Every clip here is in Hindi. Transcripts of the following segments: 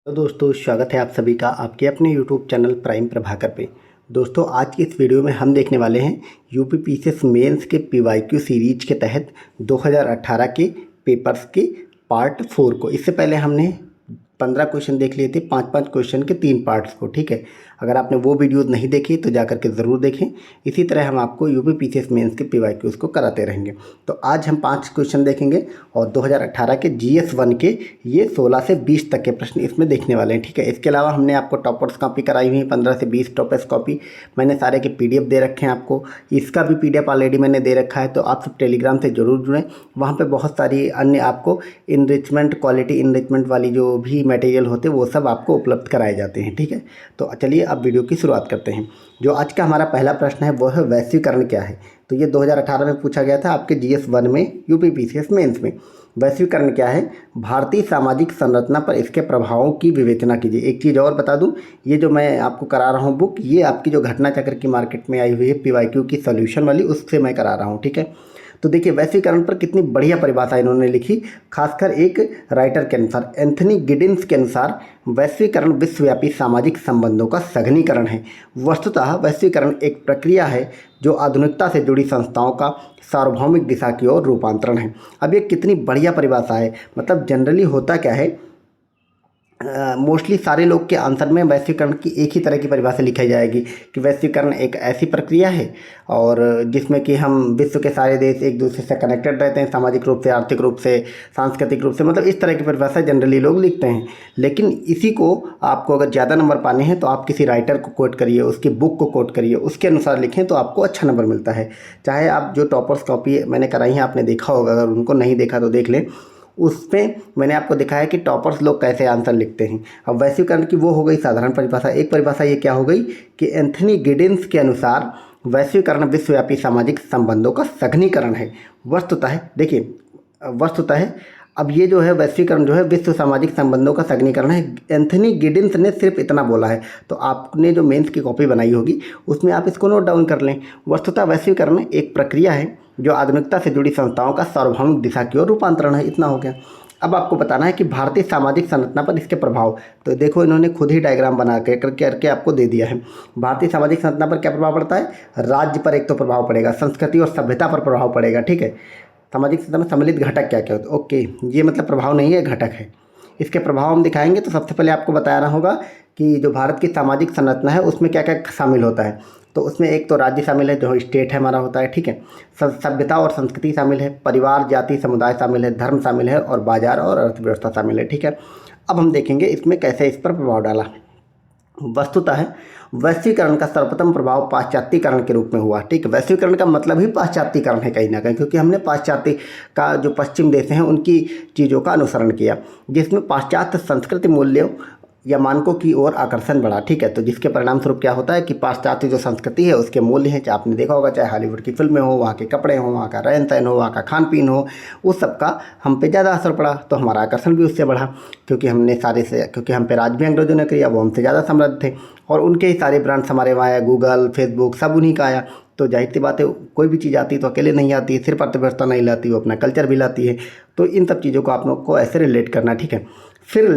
तो दोस्तों स्वागत है आप सभी का आपके अपने YouTube चैनल प्राइम प्रभाकर पे। दोस्तों आज की इस वीडियो में हम देखने वाले हैं यूपी पीसीएस मेंस के पीवाईक्यू सीरीज के तहत 2018 के पेपर्स के पार्ट 4 को। इससे पहले हमने 15 क्वेश्चन देख लिए थे, 5-5 क्वेश्चन के 3 पार्ट्स को। ठीक है, अगर आपने वो वीडियो नहीं देखी तो जाकर के ज़रूर देखें। इसी तरह हम आपको यूपी पीसीएस मेंस के पीवाईक्यूज को कराते रहेंगे। तो आज हम 5 क्वेश्चन देखेंगे और 2018 के जीएस 1 के ये 16 से 20 तक के प्रश्न इसमें देखने वाले हैं। ठीक है, इसके अलावा हमने आपको टॉपर्स कॉपी कराई हुई है, 15 से 20 टॉपर्स कॉपी मैंने सारे के PDF दे रखे हैं आपको। इसका भी PDF ऑलरेडी मैंने दे रखा है, तो आप सब टेलीग्राम से ज़रूर जुड़ें। वहाँ पर बहुत सारी अन्य आपको इनरिचमेंट, क्वालिटी इनरिचमेंट वाली जो भी मटेरियल होते हैं वो सब आपको उपलब्ध कराए जाते हैं। ठीक है, तो चलिए अब वीडियो की शुरुआत करते हैं। जो आज का हमारा पहला प्रश्न है वो है वैश्वीकरण क्या है। तो ये 2018 में पूछा गया था आपके जीएस 1 में यूपी पीसीएस मेंस में। वैश्वीकरण क्या है? भारतीय सामाजिक संरचना पर इसके प्रभावों की विवेचना कीजिए। एक चीज़ और बता दूं, ये जो मैं आपको करा रहा हूँ बुक, ये आपकी जो घटना चक्र की मार्केट में आई हुई है पीवाईक्यू की सॉल्यूशन वाली, उससे मैं करा रहा हूँ। ठीक है, तो देखिए वैश्वीकरण पर कितनी बढ़िया परिभाषा इन्होंने लिखी, खासकर एक राइटर के अनुसार, एंथनी गिडिन्स के अनुसार वैश्वीकरण विश्वव्यापी सामाजिक संबंधों का सघनीकरण है। वस्तुतः वैश्वीकरण एक प्रक्रिया है जो आधुनिकता से जुड़ी संस्थाओं का सार्वभौमिक दिशा की ओर रूपांतरण है। अब ये कितनी बढ़िया परिभाषा है। मतलब जनरली होता क्या है, मोस्टली सारे लोग के आंसर में वैश्वीकरण की एक ही तरह की परिभाषा लिखाई जाएगी कि वैश्वीकरण एक ऐसी प्रक्रिया है और जिसमें कि हम विश्व के सारे देश एक दूसरे से कनेक्टेड रहते हैं, सामाजिक रूप से, आर्थिक रूप से, सांस्कृतिक रूप से। मतलब इस तरह की परिभाषा जनरली लोग लिखते हैं। लेकिन इसी को आपको अगर ज़्यादा नंबर पाने हैं तो आप किसी राइटर को कोट करिए, उसकी बुक को कोट करिए, उसके अनुसार लिखें तो आपको अच्छा नंबर मिलता है। चाहे आप जो टॉपर्स कॉपी मैंने कराई है आपने देखा होगा, अगर उनको नहीं देखा तो देख लें। उसमें मैंने आपको दिखाया कि टॉपर्स लोग कैसे आंसर लिखते हैं। अब वैश्वीकरण की वो हो गई साधारण परिभाषा। एक परिभाषा ये क्या हो गई कि एंथनी गिडिन्स के अनुसार वैश्वीकरण विश्वव्यापी सामाजिक संबंधों का सघनीकरण है। वस्तुतः देखिए, वस्तुतः अब ये जो है वैश्वीकरण जो है विश्व सामाजिक संबंधों का सघनीकरण है। एंथनी गिडिन्स ने सिर्फ इतना बोला है, तो आपने जो मेंस की कॉपी बनाई होगी उसमें आप इसको नोट डाउन कर लें। वस्तुतः वैश्वीकरण एक प्रक्रिया है जो आधुनिकता से जुड़ी संस्थाओं का सार्वभौमिक दिशा की ओर रूपांतरण है। इतना हो गया। अब आपको बताना है कि भारतीय सामाजिक संरचना पर इसके प्रभाव। तो देखो इन्होंने खुद ही डायग्राम बना के करके आपको दे दिया है। भारतीय सामाजिक संरचना पर क्या प्रभाव पड़ता है? राज्य पर एक तो प्रभाव पड़ेगा, संस्कृति और सभ्यता पर प्रभाव पड़ेगा। ठीक है, सामाजिक संरचना में सम्मिलित घटक क्या क्या होते हैं? ओके, ये मतलब प्रभाव नहीं है, घटक है। इसके प्रभाव हम दिखाएंगे। तो सबसे पहले आपको बताना होगा कि जो भारत की सामाजिक संरचना है उसमें क्या क्या शामिल होता है। तो उसमें एक तो राज्य शामिल है, जो स्टेट है हमारा होता है। ठीक है, सभ्यता और संस्कृति शामिल है, परिवार, जाति, समुदाय शामिल है, धर्म शामिल है और बाजार और अर्थव्यवस्था शामिल है। ठीक है, अब हम देखेंगे इसमें कैसे इस पर प्रभाव डाला। वस्तुतः वैश्वीकरण का सर्वप्रथम प्रभाव पाश्चात्यकरण के रूप में हुआ। ठीक है, वैश्वीकरण का मतलब ही पाश्चात्यकरण है कहीं ना कहीं, क्योंकि हमने पाश्चात्य का जो पश्चिम देश हैं उनकी चीज़ों का अनुसरण किया, जिसमें पाश्चात्य संस्कृति मूल्यों या मानकों की ओर आकर्षण बढ़ा। ठीक है, तो जिसके परिणाम स्वरूप क्या होता है कि पाश्चात्य जो संस्कृति है उसके मूल्य हैं, चाहे आपने देखा होगा, चाहे हॉलीवुड की फिल्में हो, वहाँ के कपड़े हों, वहाँ का रहन सहन हो, वहाँ का खान पीन हो, उस सब का हम पे ज़्यादा असर पड़ा, तो हमारा आकर्षण भी उससे बढ़ा। क्योंकि हम पे राज भी अंग्रेजों ने किया, वो हमसे ज़्यादा समृद्ध थे और उनके ही सारे ब्रांड्स हमारे वहाँ आया, गूगल, फेसबुक सब उन्हीं का आया। तो जाहिर सी बात है, कोई भी चीज़ आती तो अकेले नहीं आती है, सिर्फ अर्थव्यवस्था नहीं लाती, वो अपना कल्चर भी लाती है। तो इन सब चीज़ों को आप लोग को ऐसे रिलेट करना। ठीक है, फिर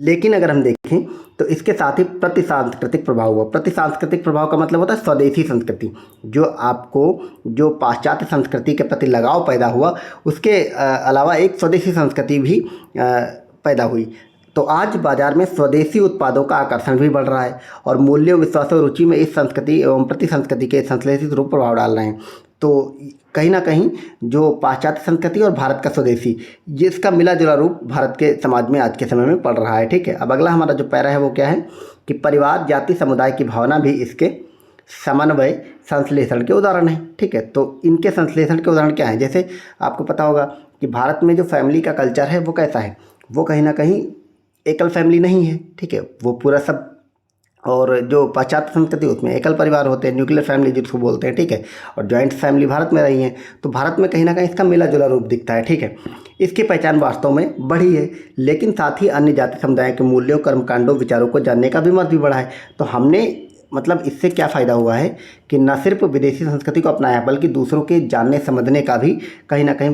लेकिन अगर हम देखें तो इसके साथ ही प्रतिसांस्कृतिक प्रभाव हुआ। प्रतिसांस्कृतिक प्रभाव का मतलब होता है स्वदेशी संस्कृति। जो आपको जो पाश्चात्य संस्कृति के प्रति लगाव पैदा हुआ, उसके अलावा एक स्वदेशी संस्कृति भी पैदा हुई। तो आज बाजार में स्वदेशी उत्पादों का आकर्षण भी बढ़ रहा है और मूल्यों, विश्वास और रुचि में इस संस्कृति एवं प्रति संस्कृति के संश्लेषित रूप प्रभाव डाल रहे हैं। तो कहीं ना कहीं जो पाश्चात्य संस्कृति और भारत का स्वदेशी, जिसका मिला जुला रूप भारत के समाज में आज के समय में पड़ रहा है। ठीक है, अब अगला हमारा जो पैरा है वो क्या है कि परिवार, जाति, समुदाय की भावना भी इसके समन्वय संश्लेषण के उदाहरण हैं। ठीक है, तो इनके संश्लेषण के उदाहरण क्या हैं? जैसे आपको पता होगा कि भारत में जो फैमिली का कल्चर है वो कैसा है, वो कहीं ना कहीं एकल फैमिली नहीं है। ठीक है, वो पूरा सब, और जो पाश्चात्य संस्कृति उसमें एकल परिवार होते हैं, न्यूक्लियर फैमिली जिसको बोलते हैं। ठीक है, और जॉइंट फैमिली भारत में रही है, तो भारत में कहीं ना कहीं इसका मिला जुला रूप दिखता है। ठीक है, इसकी पहचान वास्तव में बढ़ी है, लेकिन साथ ही अन्य जाति समुदाय के मूल्यों, कर्मकांडों, विचारों को जानने का भी मत भी बढ़ा है। तो हमने मतलब इससे क्या फ़ायदा हुआ है कि न सिर्फ विदेशी संस्कृति को अपनाया बल्कि दूसरों के जानने समझने का भी कहीं ना कहीं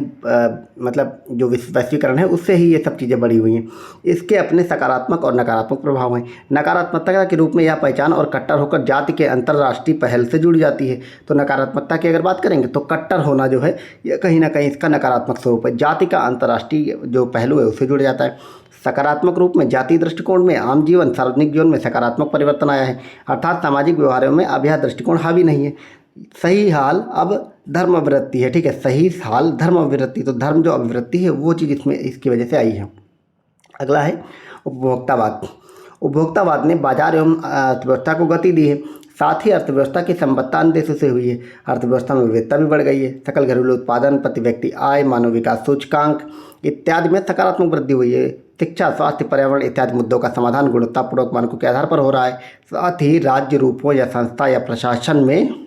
मतलब जो वैश्वीकरण है उससे ही ये सब चीज़ें बढ़ी हुई हैं। इसके अपने सकारात्मक और नकारात्मक प्रभाव हैं। नकारात्मकता के रूप में यह पहचान और कट्टर होकर जाति के अंतर्राष्ट्रीय पहल से जुड़ जाती है। तो नकारात्मकता की अगर बात करेंगे तो कट्टर होना जो है यह कहीं ना कहीं इसका नकारात्मक स्वरूप है, जाति का अंतर्राष्ट्रीय जो पहलू है उससे जुड़ जाता है। सकारात्मक रूप में जातीय दृष्टिकोण में आम जीवन सार्वजनिक जीवन में सकारात्मक परिवर्तन आया है, अर्थात सामाजिक व्यवहारों में अब यह दृष्टिकोण हावी नहीं है। सही हाल अब धर्म अभिवृत्ति है, ठीक है, सही हाल धर्म अभिवृत्ति, तो धर्म जो अभिवृत्ति है वो चीज़ इसमें इसकी वजह से आई है। अगला है उपभोक्तावाद। उपभोक्तावाद ने बाजार एवं अर्थव्यवस्था को गति दी है, साथ ही अर्थव्यवस्था की संबद्धता अन्य देशों से हुई है। अर्थव्यवस्था में विविधता भी बढ़ गई है। सकल घरेलू उत्पादन, प्रति व्यक्ति आय, मानव विकास सूचकांक इत्यादि में सकारात्मक वृद्धि हुई है। शिक्षा, स्वास्थ्य, पर्यावरण इत्यादि मुद्दों का समाधान गुणवत्तापूर्वक मानकों के आधार पर हो रहा है। साथ ही राज्य रूपों या संस्था या प्रशासन में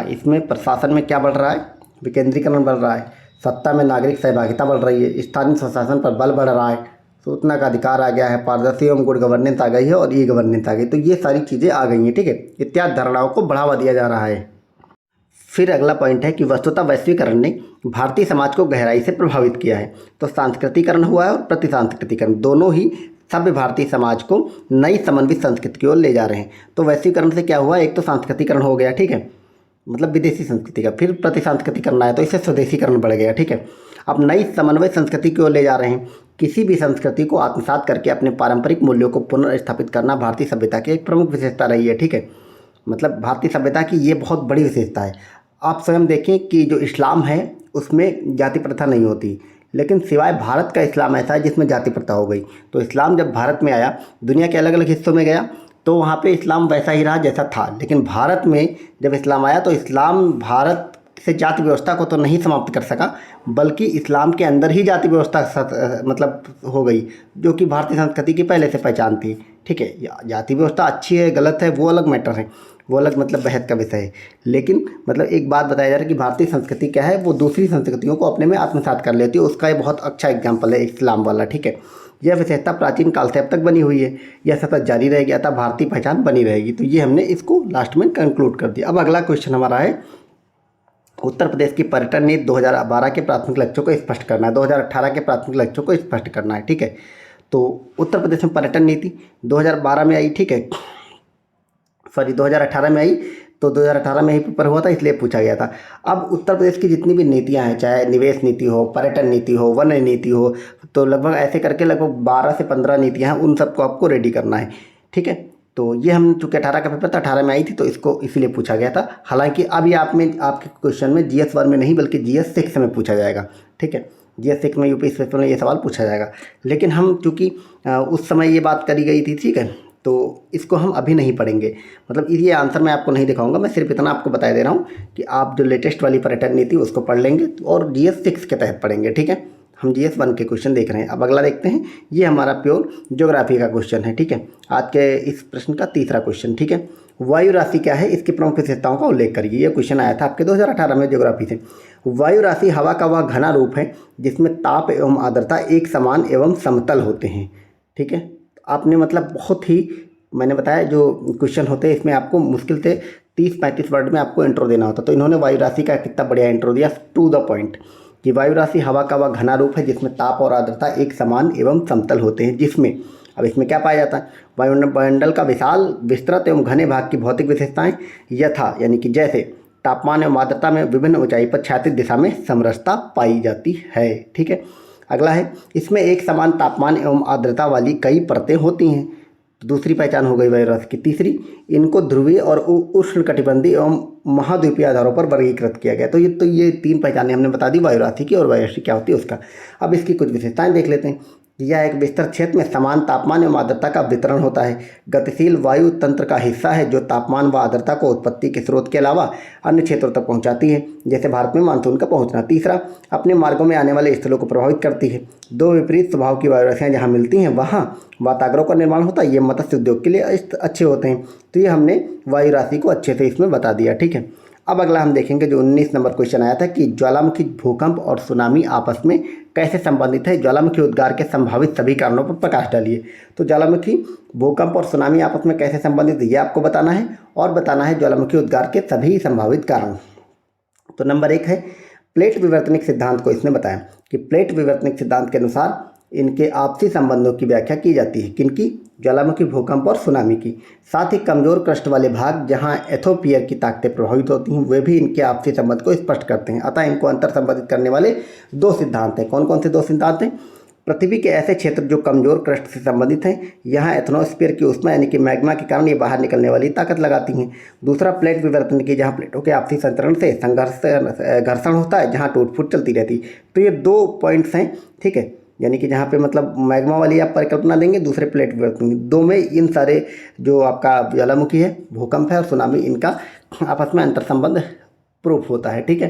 इसमें प्रशासन में क्या बढ़ रहा है, विकेंद्रीकरण बढ़ रहा है। सत्ता में नागरिक सहभागिता बढ़ रही है। स्थानीय स्वशासन पर बल बढ़ रहा है। सूचना का अधिकार आ गया है। पारदर्शी एवं गुड गवर्नेंस आ गई है और ई गवर्नेंस आ गई। तो ये सारी चीज़ें आ गई हैं, ठीक है। इत्यादि धारणाओं को बढ़ावा दिया जा रहा है। फिर अगला पॉइंट है कि वस्तुतः वैश्वीकरण ने भारतीय समाज को गहराई से प्रभावित किया है। तो सांस्कृतिकरण हुआ है और प्रतिसांस्कृतिकरण, दोनों ही सभ्य भारतीय समाज को नई समन्वित संस्कृति की ओर ले जा रहे हैं। तो वैश्वीकरण से क्या हुआ, एक तो सांस्कृतिकरण हो गया, ठीक है, मतलब विदेशी संस्कृति का, फिर प्रतिसांस्कृतिकरण आया तो इससे स्वदेशीकरण बढ़ गया, ठीक है। अब नई समन्वय संस्कृति की ओर ले जा रहे हैं। किसी भी संस्कृति को आत्मसात करके अपने पारंपरिक मूल्यों को पुनर्स्थापित करना भारतीय सभ्यता की एक प्रमुख विशेषता रही है, ठीक है। मतलब भारतीय सभ्यता की ये बहुत बड़ी विशेषता है। आप स्वयं देखें कि जो इस्लाम है उसमें जाति प्रथा नहीं होती, लेकिन सिवाय भारत का इस्लाम ऐसा है जिसमें जाति प्रथा हो गई। तो इस्लाम जब भारत में आया, दुनिया के अलग अलग हिस्सों में गया तो वहाँ पे इस्लाम वैसा ही रहा जैसा था, लेकिन भारत में जब इस्लाम आया तो इस्लाम भारत से जाति व्यवस्था को तो नहीं समाप्त कर सका, बल्कि इस्लाम के अंदर ही जाति व्यवस्था मतलब हो गई, जो कि भारतीय संस्कृति की पहले से पहचान थी, ठीक है। जाति व्यवस्था अच्छी है गलत है वो अलग मैटर है, वो अलग मतलब बहस का विषय है। लेकिन मतलब एक बात बताया जा रहा है कि भारतीय संस्कृति क्या है, वो दूसरी संस्कृतियों को अपने में आत्मसात कर लेती है। उसका ये बहुत अच्छा एग्जाम्पल है इस्लाम वाला, ठीक है। यह विशेषता प्राचीन काल से अब तक बनी हुई है, यह सतत जारी रहेगी, अतः भारतीय पहचान बनी रहेगी। तो ये हमने इसको लास्ट में कंक्लूड कर दिया। अब अगला क्वेश्चन हमारा है उत्तर प्रदेश की पर्यटन नीति 2012 के प्राथमिक लक्ष्यों को स्पष्ट करना है, 2018 के प्राथमिक लक्ष्यों को स्पष्ट करना है, ठीक है। तो उत्तर प्रदेश में पर्यटन नीति 2012 में आई, ठीक है, सॉरी 2018 में आई, तो 2018 में ही पेपर हुआ था इसलिए पूछा गया था। अब उत्तर प्रदेश की जितनी भी नीतियां हैं, चाहे निवेश नीति हो, पर्यटन नीति हो, वन नीति हो, तो लगभग ऐसे करके लगभग 12 से 15 नीतियां हैं, उन सबको आपको रेडी करना है, ठीक है। तो ये हम चूँकि 18 का पेपर था, 18 में आई थी, तो इसको इसीलिए पूछा गया था। हालांकि अभी आपके क्वेश्चन में GS 1 में नहीं बल्कि GS 6 में पूछा जाएगा, ठीक है। GS 6 में यूपी स्पेशल में ये सवाल पूछा जाएगा। लेकिन हम चूँकि उस समय ये बात करी गई थी, ठीक है, तो इसको हम अभी नहीं पढ़ेंगे। मतलब ये आंसर मैं आपको नहीं दिखाऊंगा, मैं सिर्फ इतना आपको बता दे रहा हूँ कि आप जो लेटेस्ट वाली पर्यटन नीति उसको पढ़ लेंगे और GS 6 के तहत पढ़ेंगे, ठीक है। हम GS 1 के क्वेश्चन देख रहे हैं। अब अगला देखते हैं, ये हमारा प्योर ज्योग्राफी का क्वेश्चन है, ठीक है। आज के इस प्रश्न का तीसरा क्वेश्चन, ठीक है। वायु राशि क्या है, इसकी प्रमुख विशेषताओं का उल्लेख करिए। ये क्वेश्चन आया था आपके 2018 में ज्योग्राफी से। वायु राशि हवा का वह घना रूप है जिसमें ताप एवं आर्द्रता एक समान एवं समतल होते हैं, ठीक है। आपने मतलब बहुत ही, मैंने बताया जो क्वेश्चन होते हैं इसमें आपको मुश्किल से 30-35 वर्ड में आपको इंट्रो देना होता, तो इन्होंने वायु राशि का कितना बढ़िया इंट्रो दिया, टू द पॉइंट, कि वायु राशि हवा का वह घना रूप है जिसमें ताप और आर्द्रता एक समान एवं समतल होते हैं। जिसमें अब इसमें क्या पाया जाता है, वायुमंडल का विशाल विस्तृत एवं घने भाग की भौतिक विशेषताएं यथा, यानी कि जैसे तापमान एवं आर्द्रता में विभिन्न ऊंचाई पर क्षैतिज दिशा में समरसता पाई जाती है, ठीक है। अगला है, इसमें एक समान तापमान एवं आर्द्रता वाली कई परतें होती हैं। दूसरी पहचान हो गई वायु राशि की। तीसरी, इनको ध्रुवीय और उष्णकटिबंधीय एवं महाद्वीपीय आधारों पर वर्गीकृत किया गया। तो ये 3 पहचानें हमने बता दी वायु राशि की, और वायु राशि क्या होती है उसका। अब इसकी कुछ विशेषताएं देख लेते हैं। यह एक विस्तृत क्षेत्र में समान तापमान एवं आर्द्रता का वितरण होता है। गतिशील वायु तंत्र का हिस्सा है जो तापमान व आर्द्रता को उत्पत्ति के स्रोत के अलावा अन्य क्षेत्रों तक पहुंचाती है, जैसे भारत में मानसून का पहुंचना। तीसरा, अपने मार्गों में आने वाले स्थलों को प्रभावित करती है। 2 विपरीत स्वभाव की वायु राशियाँ जहाँ मिलती हैं वहाँ वाताग्रोह का निर्माण होता है। ये मत्स्य उद्योग के लिए अच्छे होते हैं। तो ये हमने वायु राशि को अच्छे से इसमें बता दिया, ठीक है। अब अगला हम देखेंगे जो 19 नंबर क्वेश्चन आया था कि ज्वालामुखी, भूकंप और सुनामी आपस में कैसे संबंधित है? ज्वालामुखी उद्गार के संभावित सभी कारणों पर प्रकाश डालिए। तो ज्वालामुखी, भूकंप और सुनामी आपस में कैसे संबंधित है ये आपको बताना है, और बताना है ज्वालामुखी उद्गार के सभी संभावित कारण। तो नंबर 1 है प्लेट विवर्तनिक सिद्धांत को इसने बताया कि प्लेट विवर्तनिक सिद्धांत के अनुसार इनके आपसी संबंधों की व्याख्या की जाती है। किनकी? ज्वालामुखी, भूकंप और सुनामी की। साथ ही कमजोर क्रस्ट वाले भाग जहां एथोपियर की ताकतें प्रभावित होती हैं वे भी इनके आपसी संबंध को स्पष्ट करते हैं। अतः इनको अंतर संबंधित करने वाले 2 सिद्धांत हैं। कौन कौन से 2 सिद्धांत हैं? पृथ्वी के ऐसे क्षेत्र जो कमजोर क्रस्ट से संबंधित हैं, यहाँ एथनोस्फीयर की उष्मा यानी कि मैग्मा के कारण ये बाहर निकलने वाली ताकत लगाती हैं। दूसरा प्लेट विवर्तन की, जहाँ प्लेटों के आपसी संचरण से घर्षण होता है, जहाँ टूट फूट चलती रहती। तो ये 2 पॉइंट्स हैं, ठीक है, यानी कि जहाँ पे मतलब मैग्मा वाली आप परिकल्पना देंगे, दूसरे प्लेट विवर्तन की। 2 में इन सारे जो आपका ज्वालामुखी है, भूकंप है और सुनामी, इनका आपस में अंतर संबंध प्रूफ होता है, ठीक है।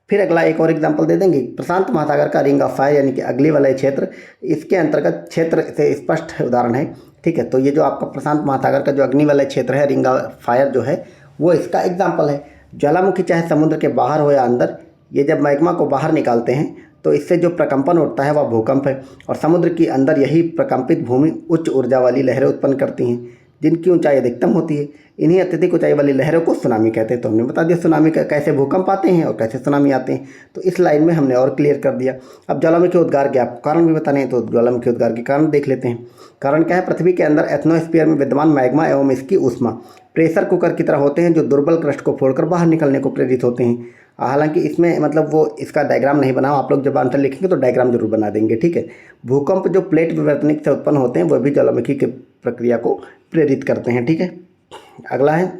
फिर अगला एक और एग्जांपल दे देंगे, प्रशांत महासागर का रिंग ऑफ फायर यानी कि अगली वाला क्षेत्र, इसके अंतर्गत क्षेत्र से स्पष्ट उदाहरण है, ठीक है। तो ये जो आपका प्रशांत महासागर का जो अग्नि वाला क्षेत्र है, रिंग ऑफ फायर जो है, वो इसका एग्जाम्पल है। ज्वालामुखी चाहे समुद्र के बाहर हो या अंदर, ये जब मैग्मा को बाहर निकालते हैं तो इससे जो प्रकंपन उठता है वह भूकंप है, और समुद्र के अंदर यही प्रकंपित भूमि उच्च ऊर्जा वाली लहरें उत्पन्न करती हैं जिनकी ऊंचाई अधिकतम होती है। इन्हीं अत्यधिक ऊंचाई वाली लहरों को सुनामी कहते हैं। तो हमने बता दिया सुनामी का कैसे भूकंप आते हैं और कैसे सुनामी आते हैं, तो इस लाइन में हमने और क्लियर कर दिया। अब ज्वालामुखी उद्गार के आपको कारण भी बताने हैं, तो ज्वालामुखी उद्गार के कारण देख लेते हैं। कारण क्या है? पृथ्वी के अंदर एथनोस्फीयर में विद्यमान मैग्मा एवं इसकी ऊष्मा प्रेशर कुकर की तरह होते हैं जो दुर्बल क्रस्ट को फोड़कर बाहर निकलने को प्रेरित होते हैं। हालांकि इसमें मतलब वो इसका डायग्राम नहीं बना, आप लोग जब आंसर लिखेंगे तो डायग्राम जरूर बना देंगे, ठीक है। भूकंप जो प्लेट विवर्तनिक से उत्पन्न होते हैं वह भी ज्वालामुखी की प्रक्रिया को प्रेरित करते हैं, ठीक है। अगला है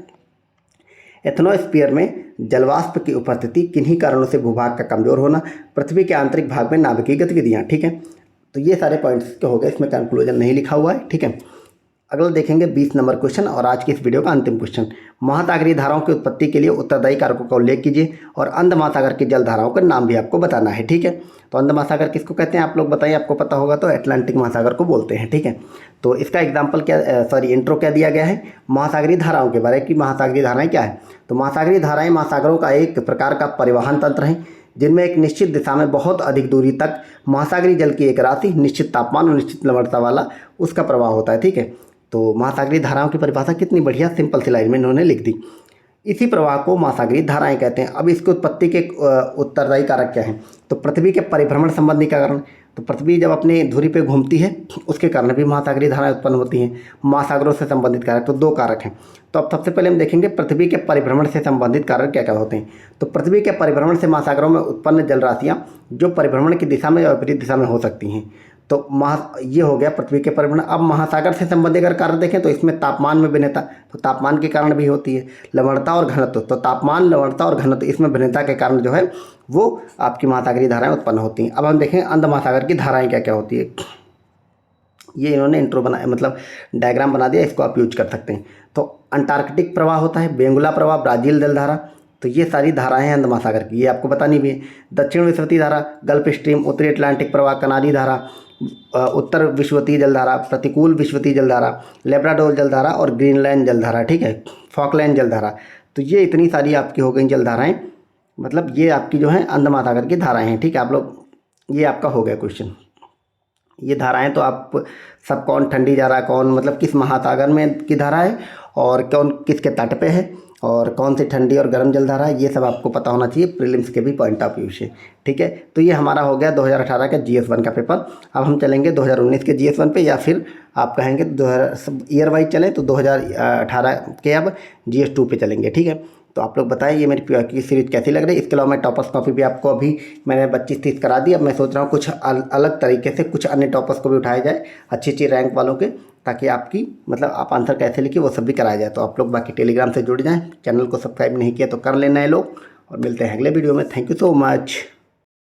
एथनोस्फीयर में जलवाष्प की उपस्थिति, किन्हीं कारणों से भूभाग का कमजोर होना, पृथ्वी के आंतरिक भाग में नाभिकीय गतिविधियाँ, ठीक है। तो ये सारे पॉइंट्स के हो गए, इसमें कंक्लूजन नहीं लिखा हुआ है, ठीक है। अगला देखेंगे 20 नंबर क्वेश्चन और आज की इस वीडियो का अंतिम क्वेश्चन। महासागरीय धाराओं की उत्पत्ति के लिए उत्तरदायी कारकों का उल्लेख कीजिए और अंध महासागर की जल धाराओं का नाम भी आपको बताना है, ठीक है। तो अंध महासागर किसको कहते हैं आप लोग बताइए, आपको पता होगा तो अटलांटिक महासागर को बोलते हैं, ठीक है। तो इसका एग्जाम्पल क्या, इंट्रो क्या दिया गया है महासागरीय धाराओं के बारे की। महासागरीय धाराएं क्या है? तो महासागरीय धाराएं महासागरों का एक प्रकार का परिवहन तंत्र है जिनमें एक निश्चित दिशा में बहुत अधिक दूरी तक महासागरीय जल की एक राशि, निश्चित तापमान और निश्चित लवणता वाला उसका प्रवाह होता है, ठीक है। तो महासागरीय धाराओं की परिभाषा कितनी बढ़िया सिंपल सी लाइन में इन्होंने लिख दी। इसी प्रवाह को महासागरीय धाराएं कहते हैं। अब इसकी उत्पत्ति के उत्तरदायी कारक क्या हैं? तो पृथ्वी के परिभ्रमण संबंधी कारण, तो पृथ्वी जब अपनी धुरी पे घूमती है उसके कारण भी महासागरीय धाराएं उत्पन्न होती हैं। महासागरों से संबंधित कारक तो 2 कारक हैं। तो अब सबसे पहले हम देखेंगे पृथ्वी के परिभ्रमण से संबंधित कारक क्या क्या होते हैं। तो पृथ्वी के परिभ्रमण से महासागरों में उत्पन्न जल राशियाँ जो परिभ्रमण की दिशा में या विपरीत दिशा में हो सकती हैं। तो ये हो गया पृथ्वी के परिभ्रमण। अब महासागर से संबंधित अगर कार्य देखें तो इसमें तापमान में भिन्नता, तो तापमान के कारण भी होती है। लवणता और घनत्व, तो तापमान, लवणता और घनत्व, इसमें भिन्नता के कारण जो है वो आपकी महासागरीय धाराएं उत्पन्न होती हैं। अब हम देखें अंध महासागर की धाराएं क्या क्या होती है। ये इन्होंने इंट्रो बनाया, मतलब डायग्राम बना दिया, इसको आप यूज कर सकते हैं। तो अंटार्कटिक प्रवाह होता है, बेंगुला प्रवाह, ब्राज़ील जलधारा, तो ये सारी धाराएं हैं अंध महासागर की, ये आपको बतानी भी है। दक्षिण विश्वतीय धारा, गल्फ स्ट्रीम, उत्तरी अटलांटिक प्रवाह, कनाडी धारा, उत्तर विश्वतीय जलधारा, प्रतिकूल विश्वतीय जलधारा, लेब्राडोर जलधारा और ग्रीनलैंड जलधारा, ठीक है, फॉकलैंड जलधारा। तो ये इतनी सारी आपकी हो गई जलधाराएं, मतलब ये आपकी जो है अंध महासागर की धाराएं हैं, ठीक है। आप लोग, ये आपका हो गया क्वेश्चन। ये धाराएं तो आप सब, कौन ठंडी धारा, कौन मतलब किस महासागर में की धारा है और कौन किसके तट पे है और कौन सी ठंडी और गर्म जलधारा है, ये सब आपको पता होना चाहिए, प्रीलिम्स के भी पॉइंट ऑफ व्यू से, ठीक है। तो ये हमारा हो गया 2018 का GS1 का पेपर। अब हम चलेंगे 2019 के GS1 पे, या फिर आप कहेंगे 2000 ईयर वाइज चलें तो 2018 के अब GS2 पे चलेंगे, ठीक है। तो आप लोग बताएं ये मेरी PYQ सीरीज कैसी लग रही है। इसके अलावा मैं टॉपर्स कॉपी भी आपको अभी मैंने 25-30 करा दी। अब मैं सोच रहा हूँ कुछ अलग तरीके से कुछ अन्य टॉपर्स को भी उठाया जाए, अच्छी रैंक वालों के, ताकि आपकी मतलब आप आंसर कैसे लिखिए वो सब भी कराया जाए। तो आप लोग बाकी टेलीग्राम से जुड़ जाएं, चैनल को सब्सक्राइब नहीं किया तो कर लेना है लोग, और मिलते हैं अगले वीडियो में। Thank you so much.